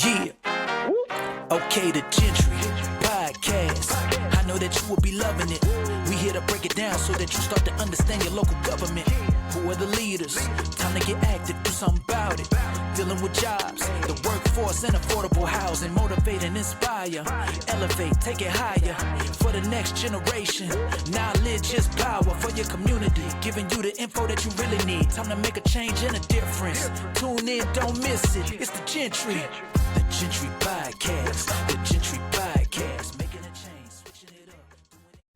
Yeah. Okay, the Gentry Podcast. I know that you will be loving it. We here to break it down so that you start to understand your local government. Who are the leaders? Time to get active, do something about it. Dealing with jobs, the workforce, and affordable housing. Motivate and inspire. Elevate, take it higher. For the next generation. Knowledge is power for your community. Giving you the info that you really need. Time to make a change and a difference. Tune in, don't miss it. It's the Gentry. The Jentry Podcast. The Jentry Podcast. Making a change, switching it up.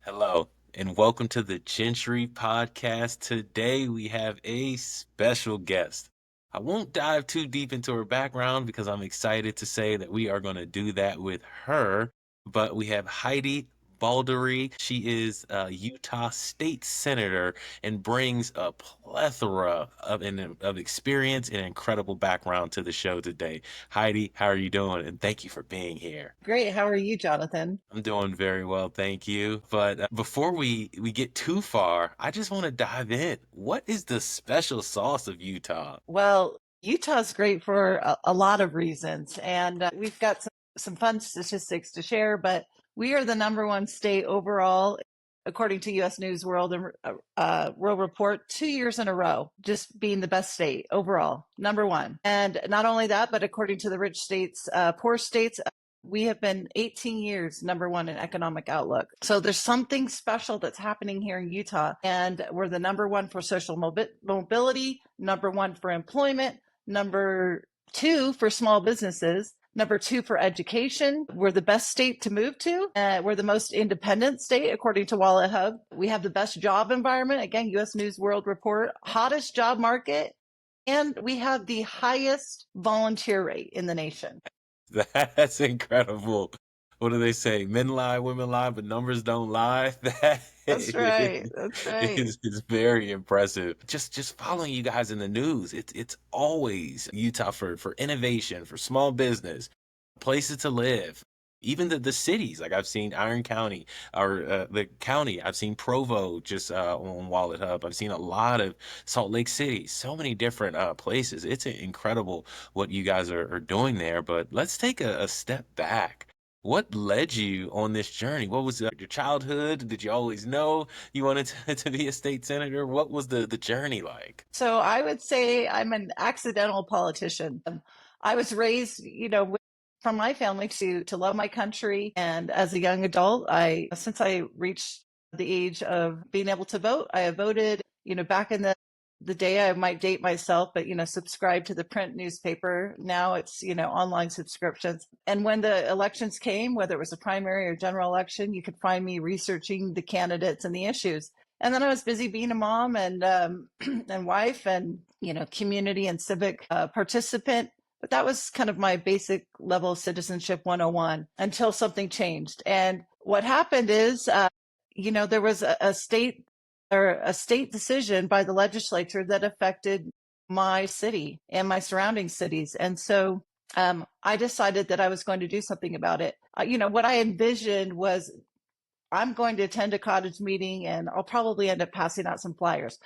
Hello, and welcome to the Jentry Podcast. Today we have a special guest. I won't dive too deep into her background because I'm excited to say that we are going to do that with her. But we have Heidi Balderree. She is a Utah State Senator and brings a plethora of experience and incredible background to the show today. Heidi, how are you doing? And thank you for being here. Great. How are you, Jonathan? I'm doing very well, thank you. But before we get too far, I just want to dive in. What is the special sauce of Utah? Well, Utah's great for a lot of reasons, and we've got some fun statistics to share, but we are the number one state overall, according to U.S. News World and World Report, 2 years in a row, just being the best state overall, number one. And not only that, but according to the rich states, poor states, we have been 18 years number one in economic outlook. So there's something special that's happening here in Utah. And we're the number one for social mobility, number one for employment, number two for small businesses, number two for education. We're the best state to move to. We're the most independent state, according to Wallet Hub. We have the best job environment. Again, U.S. News World Report, hottest job market. And we have the highest volunteer rate in the nation. That's incredible. What do they say? Men lie, women lie, but numbers don't lie. That's right. That's right. It's very impressive. Just following you guys in the news, it's always Utah for innovation, for small business, places to live. Even the cities, like I've seen Iron County or the county, I've seen Provo just on Wallet Hub. I've seen a lot of Salt Lake City, so many different places. It's incredible what you guys are doing there. But let's take a step back. What led you on this journey? What was your childhood? Did you always know you wanted to be a state senator? What was the journey like? So I would say I'm an accidental politician. I was raised, from my family to love my country. And as a young adult, since I reached the age of being able to vote, I have voted, back in the day. I might date myself, but, subscribe to the print newspaper. Now it's, online subscriptions. And when the elections came, whether it was a primary or general election, you could find me researching the candidates and the issues. And then I was busy being a mom and and wife and, community and civic participant. But that was kind of my basic level of citizenship 101 until something changed. And what happened is, there was a state decision by the legislature that affected my city and my surrounding cities. And so I decided that I was going to do something about it. What I envisioned was I'm going to attend a cottage meeting and I'll probably end up passing out some flyers.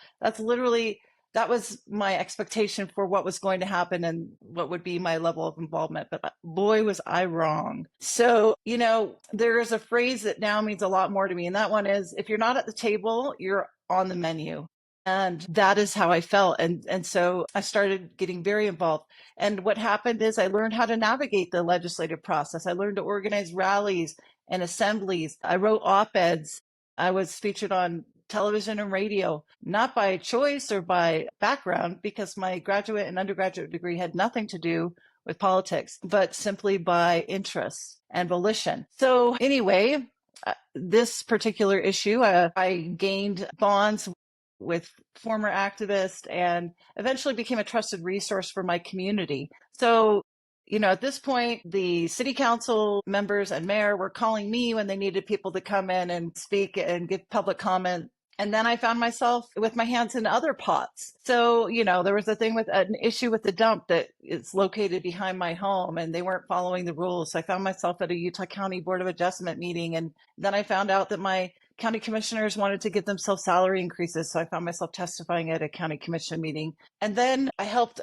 That was my expectation for what was going to happen and what would be my level of involvement. But boy, was I wrong. So, there is a phrase that now means a lot more to me. And that one is, if you're not at the table, you're on the menu. And that is how I felt. And so I started getting very involved. And what happened is I learned how to navigate the legislative process. I learned to organize rallies and assemblies. I wrote op-eds. I was featured on television and radio, not by choice or by background, because my graduate and undergraduate degree had nothing to do with politics, but simply by interest and volition. So anyway, this particular issue, I gained bonds with former activists and eventually became a trusted resource for my community. So at this point, the city council members and mayor were calling me when they needed people to come in and speak and give public comment. And then I found myself with my hands in other pots. So, there was an issue with the dump that is located behind my home and they weren't following the rules. So I found myself at a Utah County Board of Adjustment meeting. And then I found out that my county commissioners wanted to give themselves salary increases. So I found myself testifying at a county commission meeting. And then I helped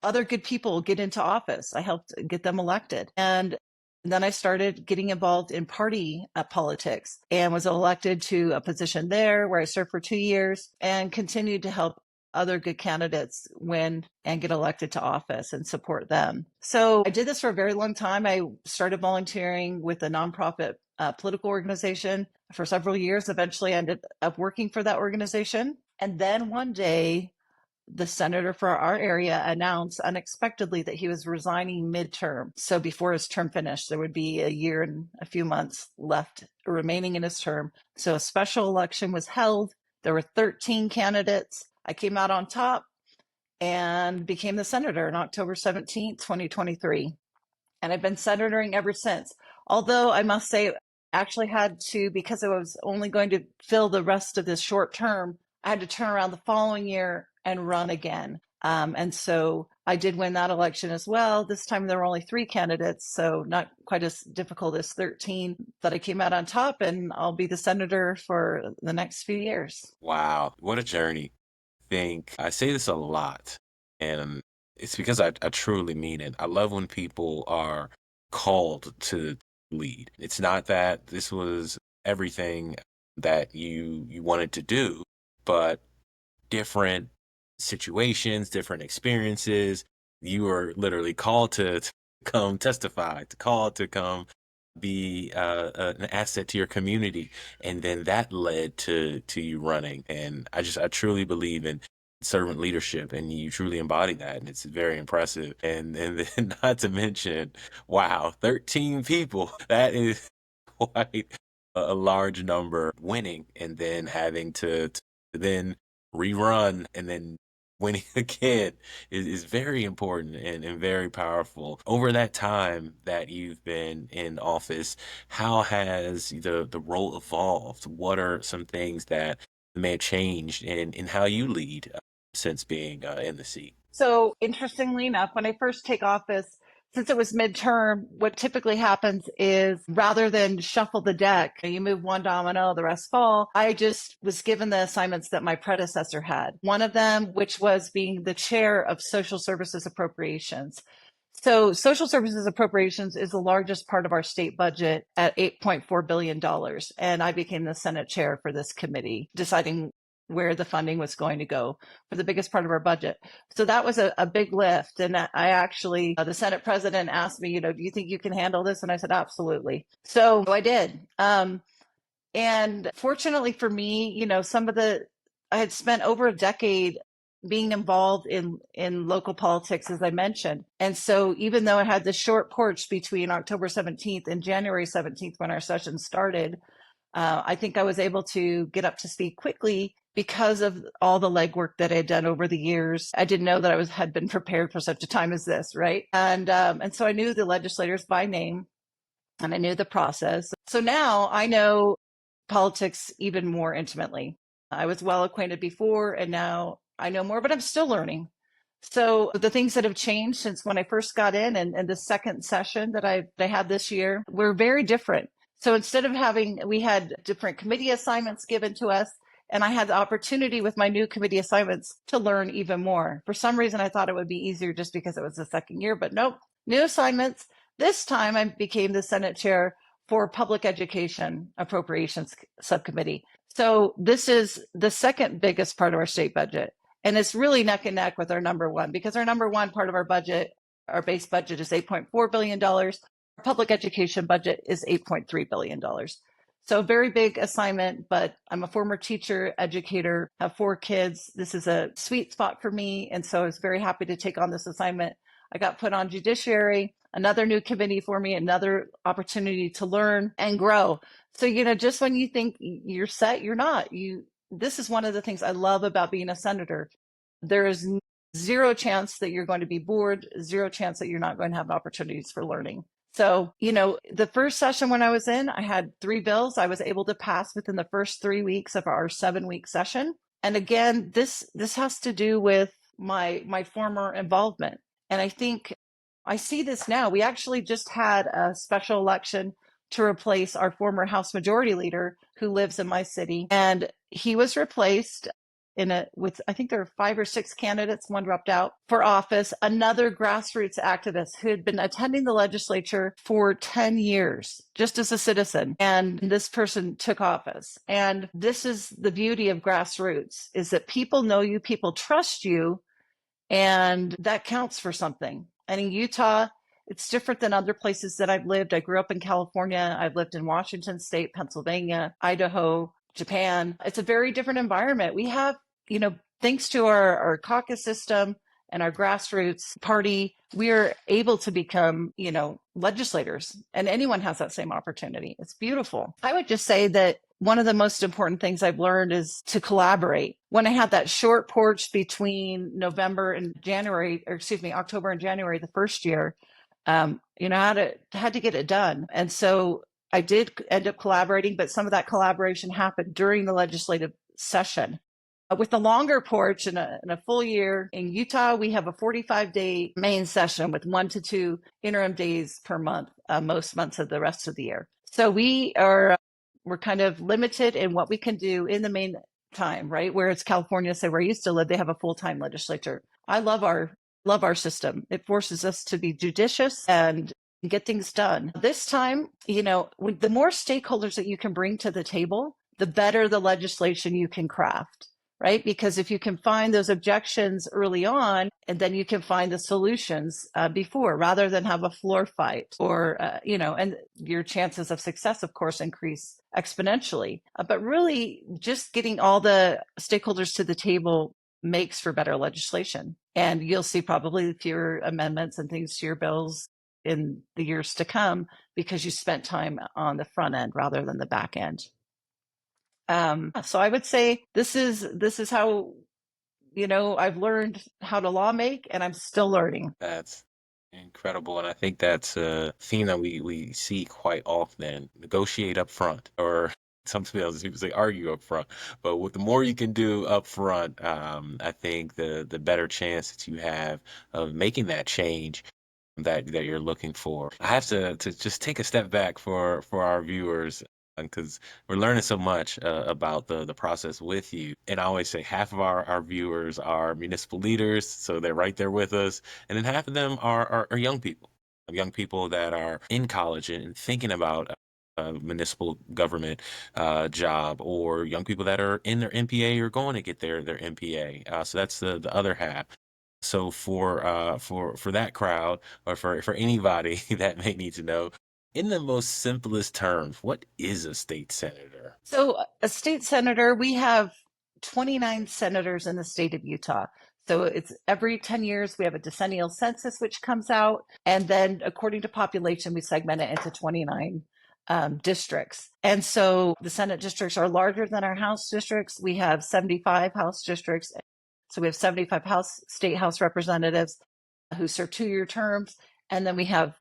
other good people get into office. I helped get them elected. And then I started getting involved in party politics and was elected to a position there where I served for 2 years and continued to help other good candidates win and get elected to office and support them. So I did this for a very long time. I started volunteering with a nonprofit political organization for several years. Eventually, I ended up working for that organization. And then one day, the senator for our area announced unexpectedly that he was resigning midterm. So before his term finished, there would be a year and a few months left remaining in his term. So a special election was held. There were 13 candidates. I came out on top and became the senator on October 17th, 2023. And I've been senatoring ever since. Although I must say, actually had to, because I was only going to fill the rest of this short term, I had to turn around the following year and run again. And so I did win that election as well. This time there were only 3 candidates, so not quite as difficult as 13, but I came out on top, and I'll be the senator for the next few years. Wow, what a journey. I say this a lot, and it's because I truly mean it. I love when people are called to lead. It's not that this was everything that you wanted to do, but different situations, different experiences. You were literally called to come testify, to come be an asset to your community, and then that led to you running. And I truly believe in servant leadership, and you truly embody that, and it's very impressive. And then not to mention, wow, 13 people, that is quite a large number, winning and then having to then rerun and then winning again is very important and very powerful. Over that time that you've been in office, how has the role evolved? What are some things that may have changed in how you lead since being in the seat? So interestingly enough, when I first take office, since it was midterm, what typically happens is rather than shuffle the deck, you move one domino, the rest fall. I just was given the assignments that my predecessor had. One of them, which was being the chair of Social Services Appropriations. So Social Services Appropriations is the largest part of our state budget at $8.4 billion. And I became the Senate chair for this committee, deciding where the funding was going to go for the biggest part of our budget. So that was a big lift. And I actually, the Senate president asked me, do you think you can handle this? And I said, absolutely. So I did. And fortunately for me, I had spent over a decade being involved in local politics, as I mentioned. And so even though I had this short porch between October 17th and January 17th when our session started, I think I was able to get up to speed quickly because of all the legwork that I had done over the years. I didn't know that had been prepared for such a time as this, right? And so I knew the legislators by name, and I knew the process. So now I know politics even more intimately. I was well acquainted before, and now I know more, but I'm still learning. So the things that have changed since when I first got in and the second session that I had this year were very different. So instead of we had different committee assignments given to us, and I had the opportunity with my new committee assignments to learn even more. For some reason, I thought it would be easier just because it was the second year, but nope, new assignments. This time I became the Senate chair for Public Education Appropriations Subcommittee. So this is the second biggest part of our state budget. And it's really neck and neck with our number one, because our number one part of our budget, our base budget is $8.4 billion. Our public education budget is $8.3 billion. So very big assignment, but I'm a former teacher, educator, have 4 kids. This is a sweet spot for me. And so I was very happy to take on this assignment. I got put on judiciary, another new committee for me, another opportunity to learn and grow. So, just when you think you're set, you're not. This is one of the things I love about being a senator. There is zero chance that you're going to be bored, zero chance that you're not going to have opportunities for learning. So, the first session when I was in, I had 3 bills I was able to pass within the first 3 weeks of our 7-week session. And again, this has to do with my former involvement. And I think I see this now. We actually just had a special election to replace our former House Majority Leader who lives in my city. And he was replaced I think there are 5 or 6 candidates, one dropped out for office, another grassroots activist who had been attending the legislature for 10 years just as a citizen. And this person took office. And this is the beauty of grassroots, is that people know you, people trust you, and that counts for something. And in Utah, it's different than other places that I've lived. I grew up in California. I've lived in Washington State, Pennsylvania, Idaho, Japan. It's a very different environment. We have, thanks to our caucus system and our grassroots party, we are able to become, legislators, and anyone has that same opportunity. It's beautiful. I would just say that one of the most important things I've learned is to collaborate. When I had that short porch between October and January, the first year, I had to get it done. And so I did end up collaborating, but some of that collaboration happened during the legislative session. With the longer porch in a full year in Utah, we have a 45-day main session with 1 to 2 interim days per month, most months of the rest of the year. So we're kind of limited in what we can do in the main time, right? Whereas California, say where I used to live, they have a full-time legislature. I love our system. It forces us to be judicious and get things done. This time, the more stakeholders that you can bring to the table, the better the legislation you can craft, right? Because if you can find those objections early on, and then you can find the solutions before, rather than have a floor fight or, and your chances of success, of course, increase exponentially. But really just getting all the stakeholders to the table makes for better legislation. And you'll see probably fewer amendments and things to your bills in the years to come because you spent time on the front end rather than the back end. So I would say this is how, I've learned how to law make, and I'm still learning. That's incredible. And I think that's a theme that we see quite often. Negotiate up front, or some people say argue up front. But with the more you can do up front, I think the better chance that you have of making that change that you're looking for. I have to just take a step back for our viewers, because we're learning so much about the process with you. And I always say half of our viewers are municipal leaders, so they're right there with us. And then half of them are young people that are in college and thinking about a municipal government job, or young people that are in their MPA or going to get their MPA. So that's the other half. So for that crowd, or for anybody that may need to know, in the most simplest terms, what is a state senator? So a state senator, we have 29 senators in the state of Utah. So it's every 10 years, we have a decennial census, which comes out. And then according to population, we segment it into 29 districts. And so the Senate districts are larger than our House districts. We have 75 House districts. So we have 75 state House representatives who serve 2-year terms. And then we have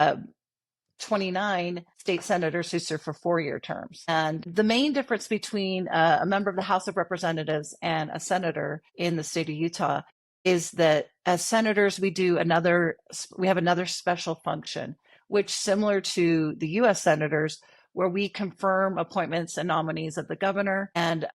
29 state senators who serve for 4-year terms. And the main difference between a member of the House of Representatives and a senator in the state of Utah is that as senators, we have another special function, which, similar to the U.S. senators, where we confirm appointments and nominees of the governor and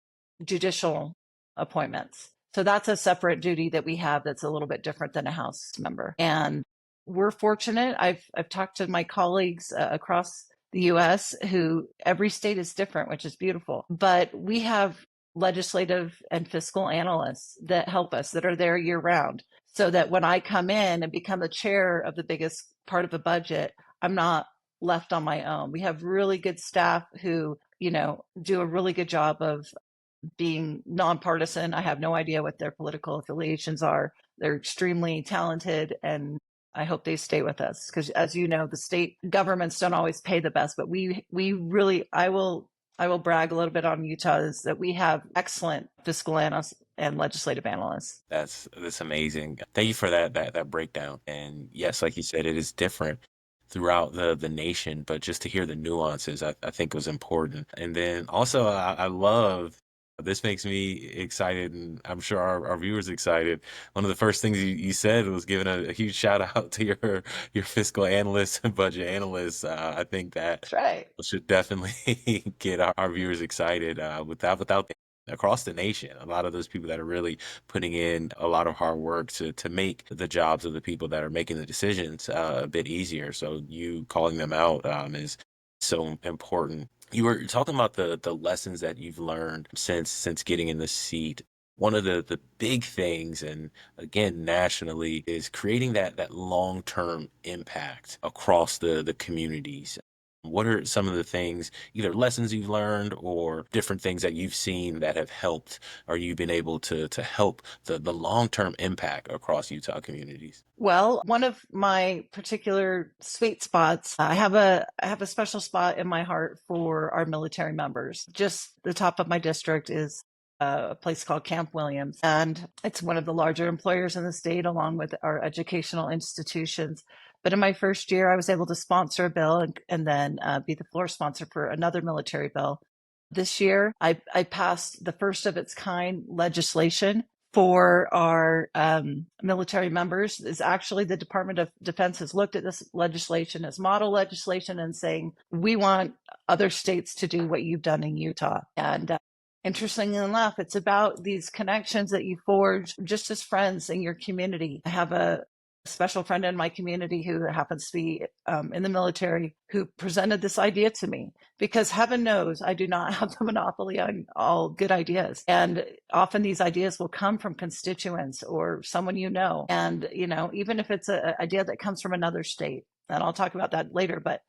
judicial appointments. So that's a separate duty that we have that's a little bit different than a House member. And we're fortunate. I've talked to my colleagues across the U.S. who every state is different, which is beautiful. But we have legislative and fiscal analysts that help us, that are there year round, so that when I come in and become the chair of the biggest part of the budget, I'm not left on my own. We have really good staff who, do a really good job of being nonpartisan. I have no idea what their political affiliations are. They're extremely talented, and I hope they stay with us, because, as you know, the state governments don't always pay the best, but we really, I will brag a little bit on Utah, is that we have excellent fiscal analysts and legislative analysts. That's amazing. Thank you for that breakdown. And yes, like you said, it is different throughout the nation, but just to hear the nuances, I think was important. And then also, I love, this makes me excited, and I'm sure our viewers excited. One of the first things you said was giving a huge shout out to your fiscal analysts and budget analysts. I think that That's right. should definitely get our viewers excited. Without across the nation. A lot of those people that are really putting in a lot of hard work to make the jobs of the people that are making the decisions a bit easier. So you calling them out is so important. You were talking about the lessons that you've learned since getting in the seat. One of the big things, and again nationally, is creating that long-term impact across the communities. What are some of the things, either lessons you've learned or different things that you've seen that have helped, or you've been able to help the long-term impact across Utah communities? Well, one of my particular sweet spots, I have a special spot in my heart for our military members. Just the top of my district is a place called Camp Williams, and it's one of the larger employers in the state, along with our educational institutions. But in my first year, I was able to sponsor a bill and then be the floor sponsor for another military bill. This year, I passed the first of its kind legislation for our military members. Is actually the Department of Defense has looked at this legislation as model legislation and saying, we want other states to do what you've done in Utah. And interestingly enough, it's about these connections that you forge just as friends in your community. I have a special friend in my community who happens to be in the military who presented this idea to me, because heaven knows I do not have the monopoly on all good ideas. And often these ideas will come from constituents or someone you know. And, you know, even if it's an idea that comes from another state, and I'll talk about that later, but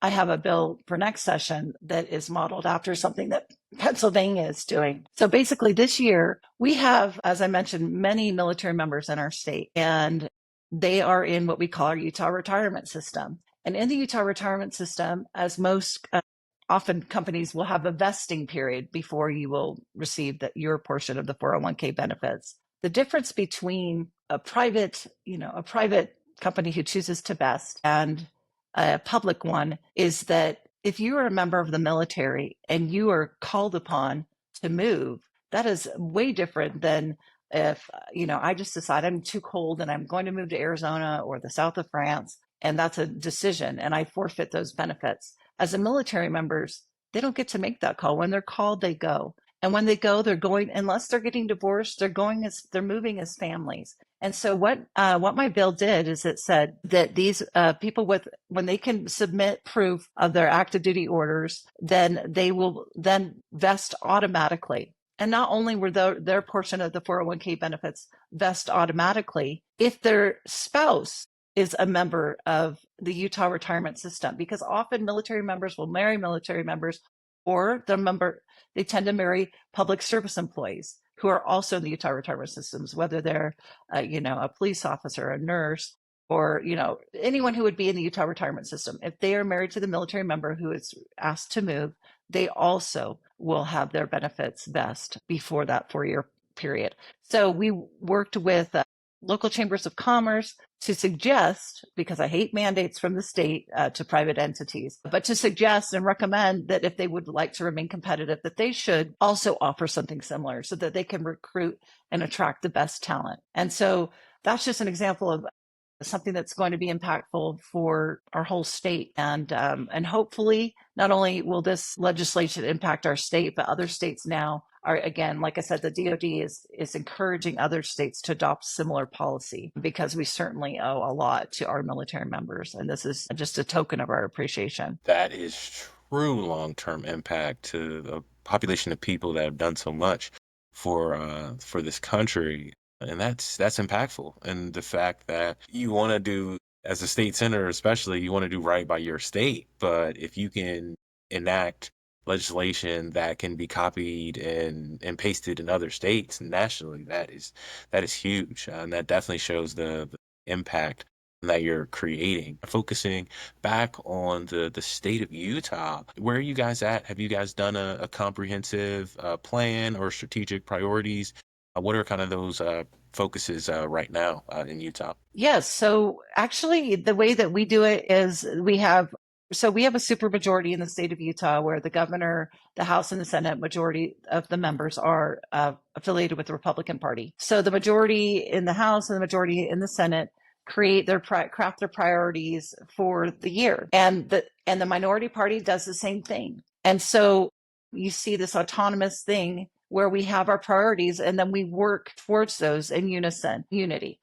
I have a bill for next session that is modeled after something that Pennsylvania is doing. So basically this year we have, as I mentioned, many military members in our state, and they are in what we call our Utah retirement system. And in the Utah retirement system, as most often companies will have a vesting period before you will receive your portion of the 401k benefits. The difference between a private company who chooses to vest and a public one is that if you are a member of the military and you are called upon to move, that is way different than if, I just decide I'm too cold and I'm going to move to Arizona or the south of France, and that's a decision and I forfeit those benefits. As a military members, they don't get to make that call. When they're called, they go. And when they go, they're going, unless they're getting divorced, they're moving as families. And so what my bill did is it said that these people when they can submit proof of their active duty orders, then they will then vest automatically. And not only were their portion of the 401k benefits vest automatically, if their spouse is a member of the Utah retirement system, because often military members will marry military members, or they tend to marry public service employees who are also in the Utah retirement systems, whether they're, a police officer, a nurse, or, anyone who would be in the Utah retirement system. If they are married to the military member who is asked to move, they also will have their benefits vest before that 4-year period. So we worked with local chambers of commerce to suggest, because I hate mandates from the state to private entities, but to suggest and recommend that if they would like to remain competitive, that they should also offer something similar so that they can recruit and attract the best talent. And so that's just an example of something that's going to be impactful for our whole state. And hopefully not only will this legislation impact our state, but other states now are, again, like I said, the DOD is encouraging other states to adopt similar policy, because we certainly owe a lot to our military members. And this is just a token of our appreciation. That is true long-term impact to the population of people that have done so much for this country. And that's impactful. And the fact that you want to do, as a state senator especially, you want to do right by your state. But if you can enact legislation that can be copied and pasted in other states nationally, that is huge. And that definitely shows the impact that you're creating. Focusing back on the state of Utah, where are you guys at? Have you guys done a comprehensive plan or strategic priorities? What are kind of those focuses right now in Utah? Yes. So actually, the way that we do it is we have a supermajority in the state of Utah, where the governor, the House, and the Senate majority of the members are affiliated with the Republican Party. So the majority in the House and the majority in the Senate craft their priorities for the year, and the minority party does the same thing. And so you see this autonomous thing where we have our priorities and then we work towards those in unity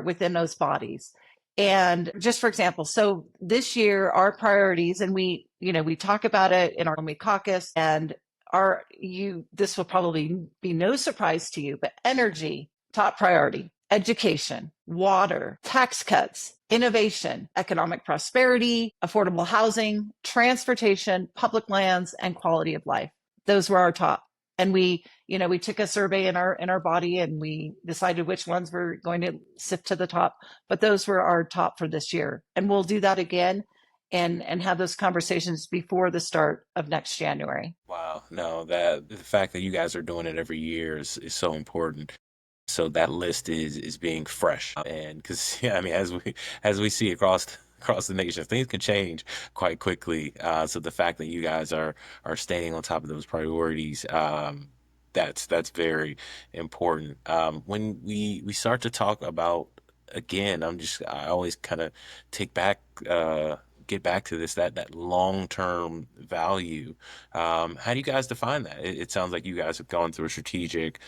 within those bodies. And just for example, so this year our priorities, and we talk about it in our when we caucus, and this will probably be no surprise to you, but energy, top priority, education, water, tax cuts, innovation, economic prosperity, affordable housing, transportation, public lands, and quality of life. Those were our top. And we took a survey in our body and we decided which ones were going to sift to the top, but those were our top for this year. And we'll do that again and have those conversations before the start of next January. Wow. No, the fact that you guys are doing it every year is so important. So that list is being fresh, and because I mean, as we see across the nation, things can change quite quickly. So the fact that you guys are staying on top of those priorities, that's very important. When we start to talk about, again, I always kind of get back to this, that long-term value. How do you guys define that? It sounds like you guys have gone through a strategic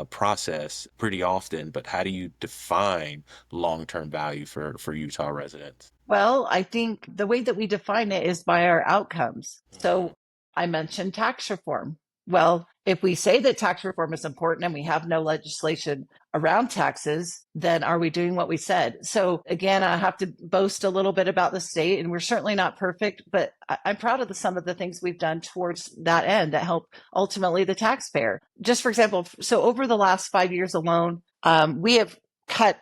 process pretty often, but how do you define long-term value for Utah residents? Well, I think the way that we define it is by our outcomes. So I mentioned tax reform. Well, if we say that tax reform is important and we have no legislation around taxes, then are we doing what we said? So again, I have to boast a little bit about the state, and we're certainly not perfect, but I'm proud of some of the things we've done towards that end that help ultimately the taxpayer. Just for example, so over the last 5 years alone, we have cut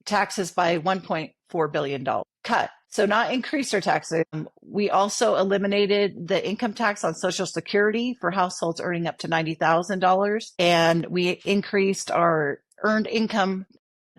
taxes by $1.4 billion. Cut. So not increase our taxes. We also eliminated the income tax on Social Security for households earning up to $90,000. And we increased our earned income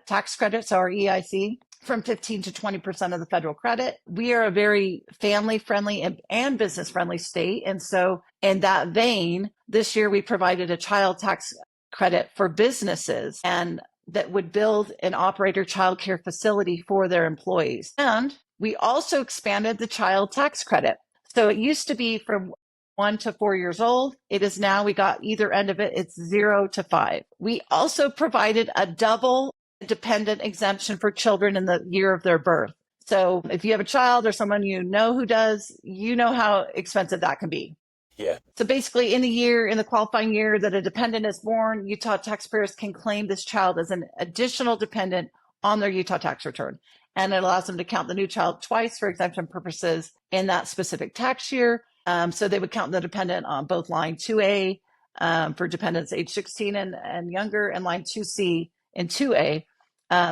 tax credits, our EIC, from 15 to 20% of the federal credit. We are a very family-friendly and business-friendly state. And so in that vein, this year we provided a child tax credit for businesses and that would build and operate a childcare facility for their employees. And we also expanded the child tax credit. So it used to be from 1 to 4 years old. It is now, we got either end of it, it's 0 to 5. We also provided a double dependent exemption for children in the year of their birth. So if you have a child or someone you know who does, you know how expensive that can be. Yeah. So basically in the qualifying year that a dependent is born, Utah taxpayers can claim this child as an additional dependent on their Utah tax return. And it allows them to count the new child twice for exemption purposes in that specific tax year. So they would count the dependent on both line 2A for dependents age 16 and younger, and line 2C and 2A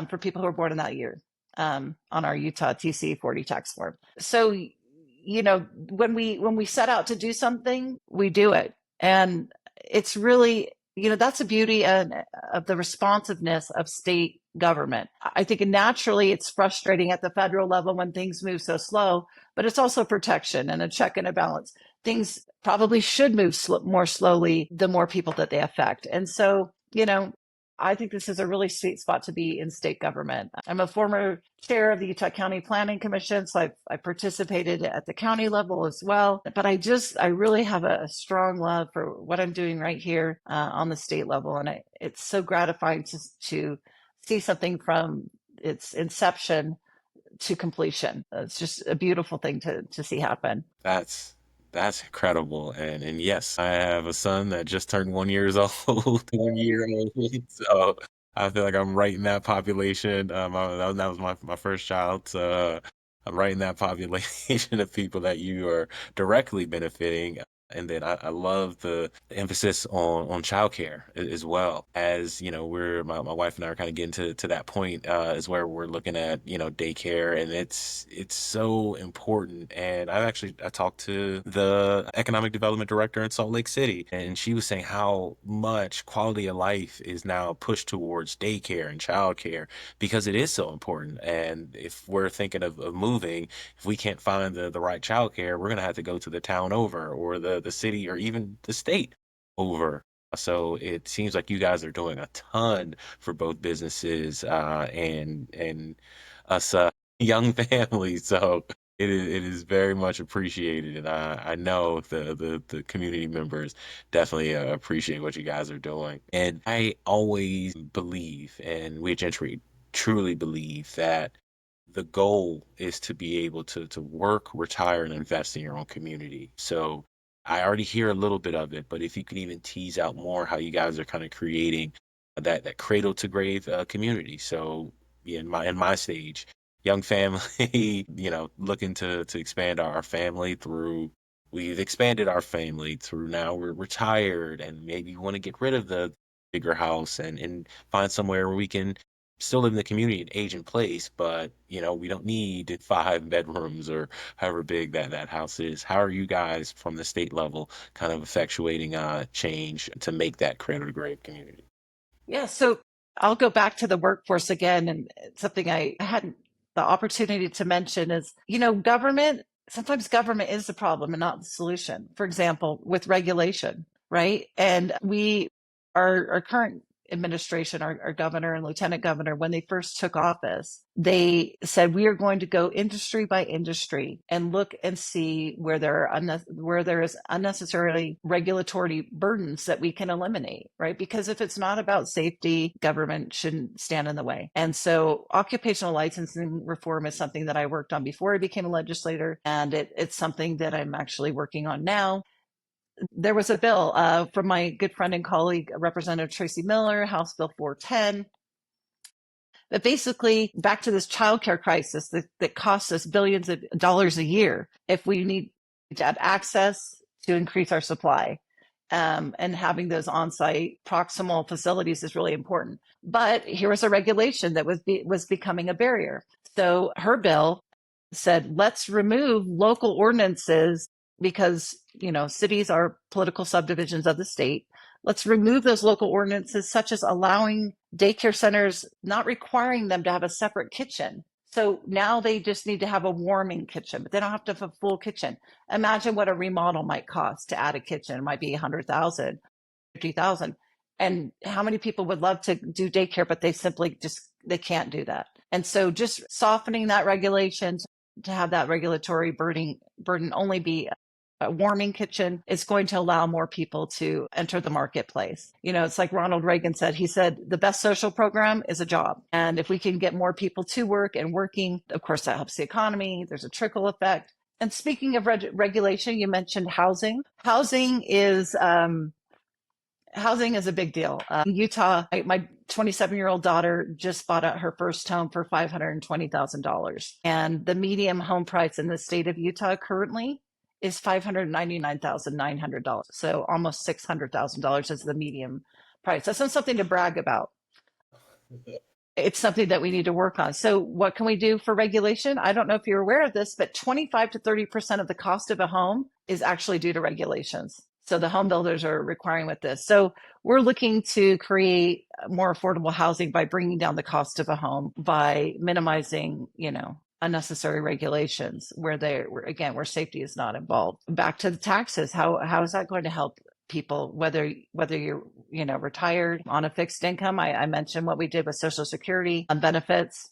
for people who are born in that year on our Utah TC 40 tax form. So when we set out to do something, we do it. And it's really, that's the beauty of the responsiveness of state government. I think naturally it's frustrating at the federal level when things move so slow, but it's also protection and a check and a balance. Things probably should move more slowly the more people that they affect. And so, I think this is a really sweet spot to be in state government. I'm a former chair of the Utah County Planning Commission, so I participated at the county level as well. But I really have a strong love for what I'm doing right here on the state level. And it's so gratifying to see something from its inception to completion. It's just a beautiful thing to see happen. That's incredible. And yes, I have a son that just turned 1 year old, 1 year old. So I feel like I'm right in that population. That was my first child. So I'm right in that population of people that you are directly benefiting. And then I love the emphasis on childcare as well. As my wife and I are kind of getting to that point is where we're looking at daycare, and it's so important. And I talked to the economic development director in Salt Lake City, and she was saying how much quality of life is now pushed towards daycare and childcare because it is so important. And if we're thinking of moving, if we can't find the right childcare, we're gonna have to go to the town over or the city or even the state over. So it seems like you guys are doing a ton for both businesses and us young families. So It is very much appreciated, and I know the community members definitely appreciate what you guys are doing. And I always believe, and we at Gentry truly believe that the goal is to be able to work, retire, and invest in your own community. So I already hear a little bit of it, but if you could even tease out more how you guys are kind of creating that cradle to grave community. So yeah, in my stage, young family, looking to expand our family through. We've expanded our family through now we're retired and maybe want to get rid of the bigger house and find somewhere where we can still live in the community and age in place, but we don't need 5 bedrooms or however big that house is. How are you guys from the state level kind of effectuating change to make that cradle to grave community? Yeah, so I'll go back to the workforce again. And something I hadn't the opportunity to mention is, sometimes government is the problem and not the solution. For example, with regulation, right? And our current administration, our governor and lieutenant governor, when they first took office, they said we are going to go industry by industry and look and see where there is unnecessarily regulatory burdens that we can eliminate, right? Because if it's not about safety, government shouldn't stand in the way. And so occupational licensing reform is something that I worked on before I became a legislator, and it's something that I'm actually working on now. There was a bill from my good friend and colleague, Representative Tracy Miller, House Bill 410, but basically back to this childcare crisis that costs us billions of dollars a year if we need to have access to increase our supply. And having those on-site proximal facilities is really important. But here was a regulation that was becoming a barrier. So her bill said, let's remove local ordinances because, cities are political subdivisions of the state. Let's remove those local ordinances, such as allowing daycare centers, not requiring them to have a separate kitchen. So now they just need to have a warming kitchen, but they don't have to have a full kitchen. Imagine what a remodel might cost to add a kitchen. It might be 100,000, 50,000. And how many people would love to do daycare, but they can't do that. And so just softening that regulation to have that regulatory burden only be a warming kitchen is going to allow more people to enter the marketplace. It's like Ronald Reagan said. He said, the best social program is a job. And if we can get more people to work and working, of course, that helps the economy. There's a trickle effect. And speaking of regulation, you mentioned housing. Housing is a big deal. Utah, my 27-year-old daughter just bought out her first home for $520,000. And the median home price in the state of Utah currently is $599,900. So almost $600,000 is the median price. That's not something to brag about. It's something that we need to work on. So what can we do for regulation? I don't know if you're aware of this, but 25 to 30% of the cost of a home is actually due to regulations. So the home builders are requiring with this. So we're looking to create more affordable housing by bringing down the cost of a home, by minimizing, unnecessary regulations where safety is not involved. Back to the taxes. How is that going to help people, whether you're retired on a fixed income? I mentioned what we did with Social Security benefits.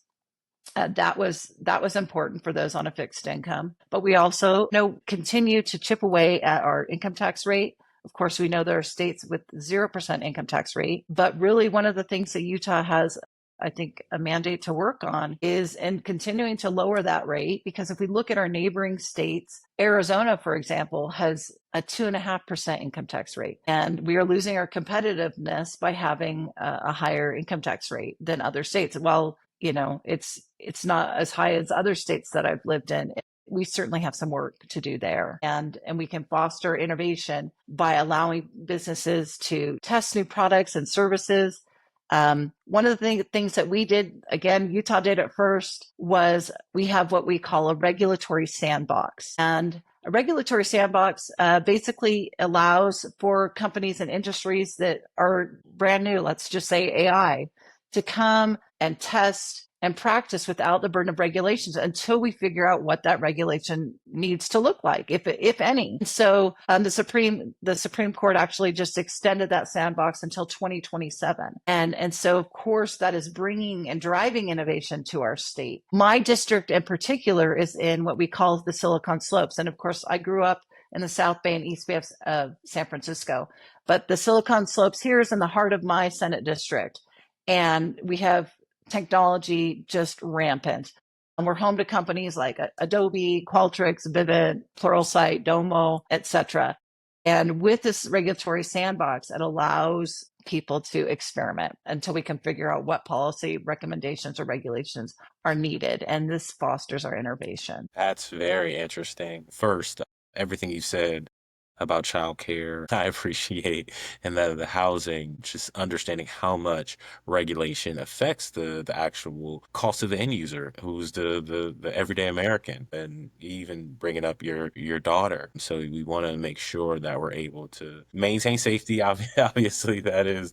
That was important for those on a fixed income. But we also continue to chip away at our income tax rate. Of course, we know there are states with 0% income tax rate, but really one of the things that Utah has, I think, a mandate to work on is in continuing to lower that rate. Because if we look at our neighboring states, Arizona, for example, has a 2.5% income tax rate. And we are losing our competitiveness by having a higher income tax rate than other states. Well, it's not as high as other states that I've lived in. We certainly have some work to do there. And we can foster innovation by allowing businesses to test new products and services. One of the things that we did, again, Utah did it first, was we have what we call a regulatory sandbox. And a regulatory sandbox basically allows for companies and industries that are brand new, let's just say AI, to come and test and practice without the burden of regulations until we figure out what that regulation needs to look like, if any. So the Supreme Court actually just extended that sandbox until 2027. And so, of course, that is bringing and driving innovation to our state. My district in particular is in what we call the Silicon Slopes. And of course, I grew up in the South Bay and East Bay of San Francisco. But the Silicon Slopes here is in the heart of my Senate district. And we have technology just rampant. And we're home to companies like Adobe, Qualtrics, Vivint, Pluralsight, Domo, et cetera. And with this regulatory sandbox, it allows people to experiment until we can figure out what policy recommendations or regulations are needed. And this fosters our innovation. That's very interesting. First, everything you said about childcare, I appreciate, and the housing, just understanding how much regulation affects the actual cost of the end user, who's the everyday American, and even bringing up your daughter. So we want to make sure that we're able to maintain safety. Obviously, that is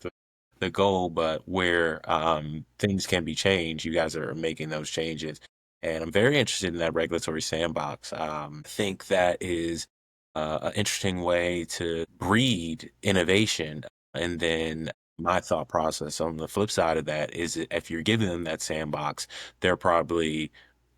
the goal, but where things can be changed, you guys are making those changes. And I'm very interested in that regulatory sandbox. I think that is an interesting way to breed innovation. And then my thought process on the flip side of that is if you're giving them that sandbox, they're probably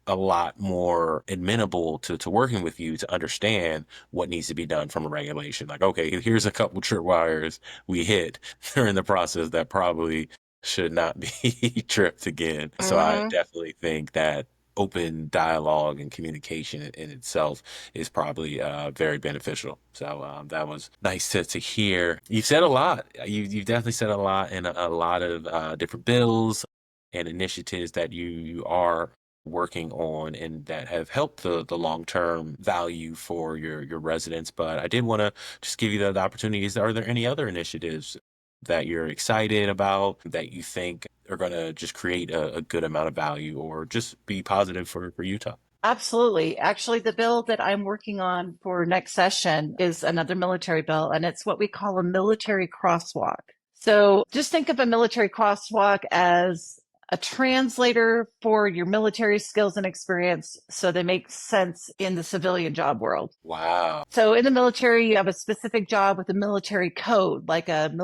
a lot more amenable to working with you to understand what needs to be done from a regulation. Like, okay, here's a couple tripwires we hit during the process that probably should not be tripped again. So I definitely think that open dialogue and communication in itself is probably very beneficial. So that was nice to hear. You've said a lot. You've definitely said a lot in a lot of different bills and initiatives that you are working on and that have helped the long-term value for your residents. But I did want to just give you the opportunities. Are there any other initiatives that you're excited about that you think are going to just create a good amount of value or just be positive for Utah? Absolutely. Actually, the bill that I'm working on for next session is another military bill, and it's what we call a military crosswalk. So just think of a military crosswalk as a translator for your military skills and experience so they make sense in the civilian job world. Wow. So in the military, you have a specific job with a military code, like an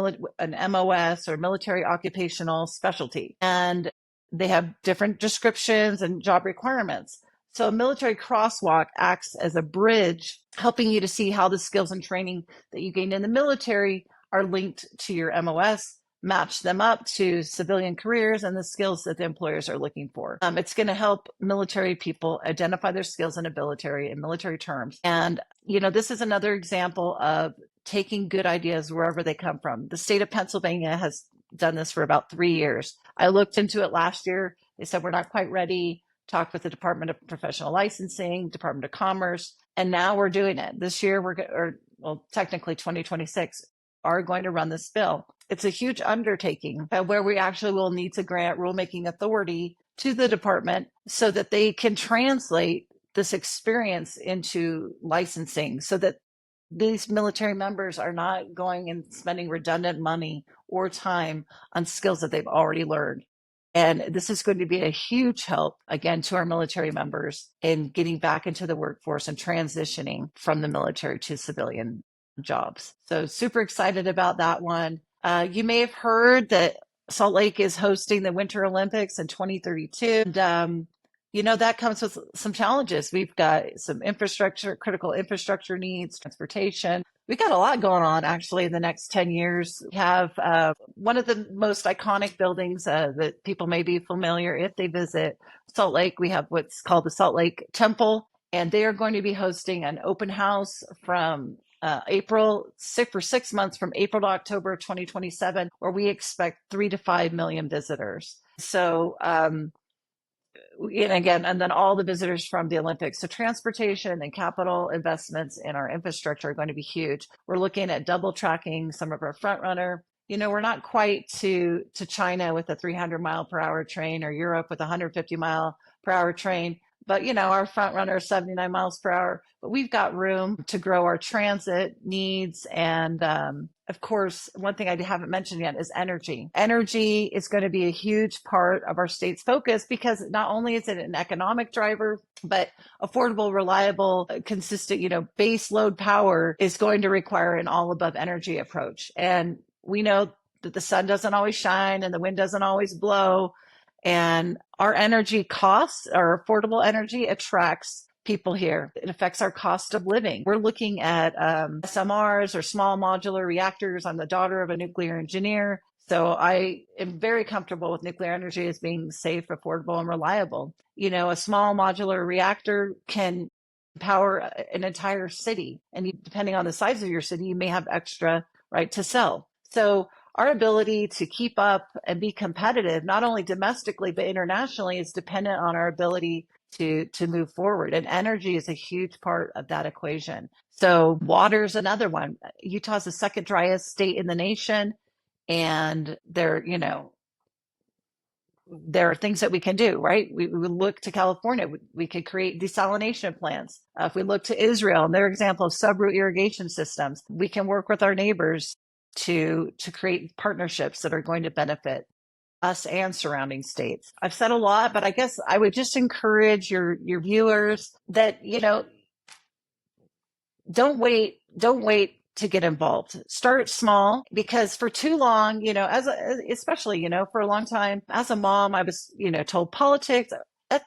MOS or military occupational specialty. And they have different descriptions and job requirements. So a military crosswalk acts as a bridge, helping you to see how the skills and training that you gained in the military are linked to your MOS, match them up to civilian careers and the skills that the employers are looking for. It's going to help military people identify their skills and ability in military terms. And, this is another example of taking good ideas wherever they come from. The state of Pennsylvania has done this for about 3 years. I looked into it last year. They said, we're not quite ready. Talked with the Department of Professional Licensing, Department of Commerce, and now we're doing it. This year, technically 2026, are going to run this bill. It's a huge undertaking where we actually will need to grant rulemaking authority to the department so that they can translate this experience into licensing so that these military members are not going and spending redundant money or time on skills that they've already learned. And this is going to be a huge help, again, to our military members in getting back into the workforce and transitioning from the military to civilian jobs. So super excited about that one. You may have heard that Salt Lake is hosting the Winter Olympics in 2032. And, that comes with some challenges. We've got some critical infrastructure needs, transportation. We've got a lot going on, actually, in the next 10 years. We have one of the most iconic buildings that people may be familiar if they visit Salt Lake. We have what's called the Salt Lake Temple, and they are going to be hosting an open house from for 6 months from April to October 2027, where we expect 3 to 5 million visitors. So, and then all the visitors from the Olympics. So transportation and capital investments in our infrastructure are going to be huge. We're looking at double tracking some of our front runner. We're not quite to China with a 300 mile per hour train or Europe with a 150 mile per hour train, but our front runner is 79 miles per hour. But we've got room to grow our transit needs. And of course, one thing I haven't mentioned yet is energy. Energy is going to be a huge part of our state's focus, because not only is it an economic driver, but affordable, reliable, consistent, base load power is going to require an all above energy approach. And we know that the sun doesn't always shine and the wind doesn't always blow. And our energy costs, our affordable energy, attracts people here. It affects our cost of living. We're looking at SMRs, or small modular reactors. I'm the daughter of a nuclear engineer, so I am very comfortable with nuclear energy as being safe, affordable, and reliable. A small modular reactor can power an entire city. And depending on the size of your city, you may have extra right to sell. So our ability to keep up and be competitive, not only domestically, but internationally, is dependent on our ability to move forward. And energy is a huge part of that equation. So water is another one. Utah's the second driest state in the nation. And there are things that we can do, right? We look to California. We could create desalination plants. If we look to Israel and their example of sub-root irrigation systems, we can work with our neighbors to create partnerships that are going to benefit us and surrounding states. I've said a lot, but I guess I would just encourage your viewers that, don't wait to get involved. Start small, because for too long, especially, for a long time as a mom, I was, told politics,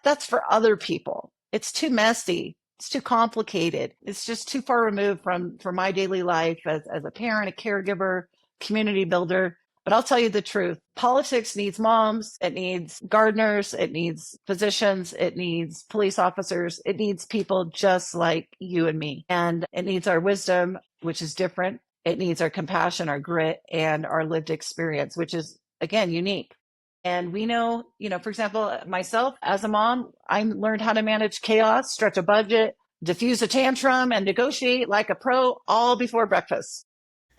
that's for other people. It's too messy. It's too complicated. It's just too far removed from my daily life as a parent, a caregiver, community builder. But I'll tell you the truth. Politics needs moms. It needs gardeners. It needs physicians. It needs police officers. It needs people just like you and me. And it needs our wisdom, which is different. It needs our compassion, our grit, and our lived experience, which is, again, unique. And we know, for example, myself as a mom, I learned how to manage chaos, stretch a budget, diffuse a tantrum, and negotiate like a pro, all before breakfast.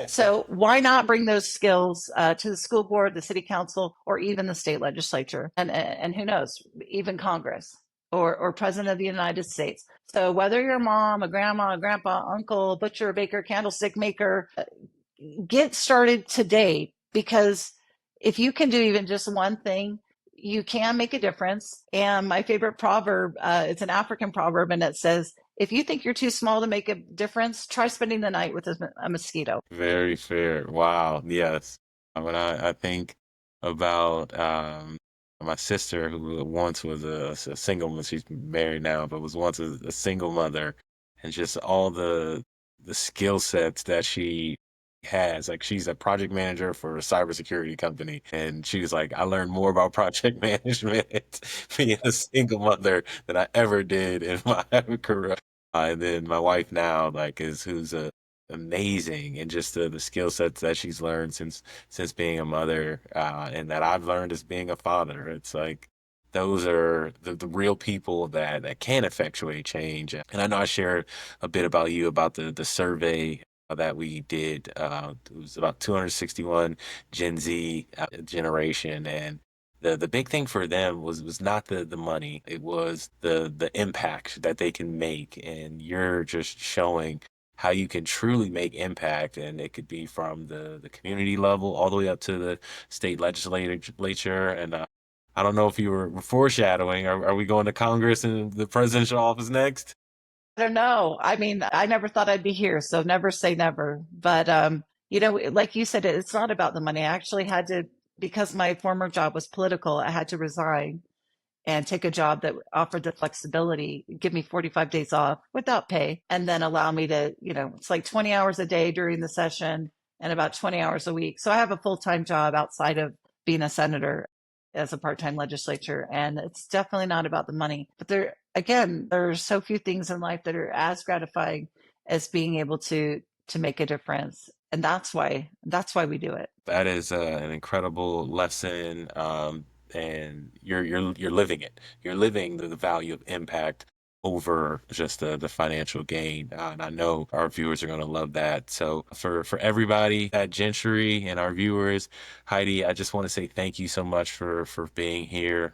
So why not bring those skills to the school board, the city council, or even the state legislature, and who knows, even Congress or president of the United States. So whether you're a mom, a grandma, a grandpa, uncle, butcher, baker, candlestick maker, get started today, because if you can do even just one thing, you can make a difference. And my favorite proverb, it's an African proverb, and it says, if you think you're too small to make a difference, try spending the night with a mosquito. Very fair. Wow. Yes. When I think about my sister, who once was a single mother, she's married now, but was once a single mother, and just all the skill sets that she has. Like, she's a project manager for a cybersecurity company, and she was like, I learned more about project management being a single mother than I ever did in my career. And then my wife now, like, who's amazing, and just the skill sets that she's learned since being a mother, and that I've learned as being a father. It's like, those are the real people that can effectuate change. And I know I shared a bit about you about the survey that we did. It was about 261 Gen Z generation, and the big thing for them was not the money. It was the impact that they can make. And you're just showing how you can truly make impact. And it could be from the community level all the way up to the state legislature. And I don't know if you were foreshadowing. Are we going to Congress and the presidential office next? I don't know. I mean, I never thought I'd be here, so never say never. But like you said, it's not about the money. I actually had to, because my former job was political, I had to resign and take a job that offered the flexibility, give me 45 days off without pay, and then allow me to, it's like 20 hours a day during the session and about 20 hours a week. So I have a full-time job outside of being a senator as a part-time legislature. And it's definitely not about the money. But there are so few things in life that are as gratifying as being able to make a difference. And that's why we do it. That is an incredible lesson. And you're living it. You're living the value of impact over just the financial gain. And I know our viewers are going to love that. So for everybody at Jentry and our viewers, Heidi, I just want to say thank you so much for being here.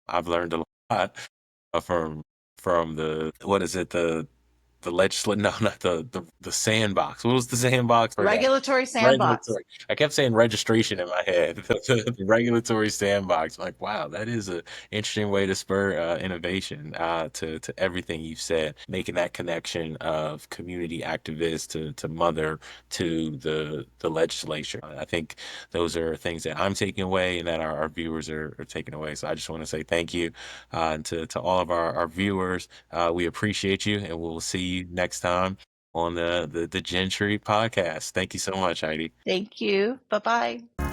I've learned a lot from from what is it, the legislature, no, not the sandbox. What was the sandbox? Regulatory sandbox. Regulatory. I kept saying registration in my head. The regulatory sandbox. I'm like, wow, that is an interesting way to spur innovation to everything you've said, making that connection of community activists to mother to the legislature. I think those are things that I'm taking away and that our viewers are taking away. So I just want to say thank you to all of our viewers. We appreciate you, and we'll see you next time on the Jentry Podcast. Thank you so much, Heidi. Thank you. Bye-bye.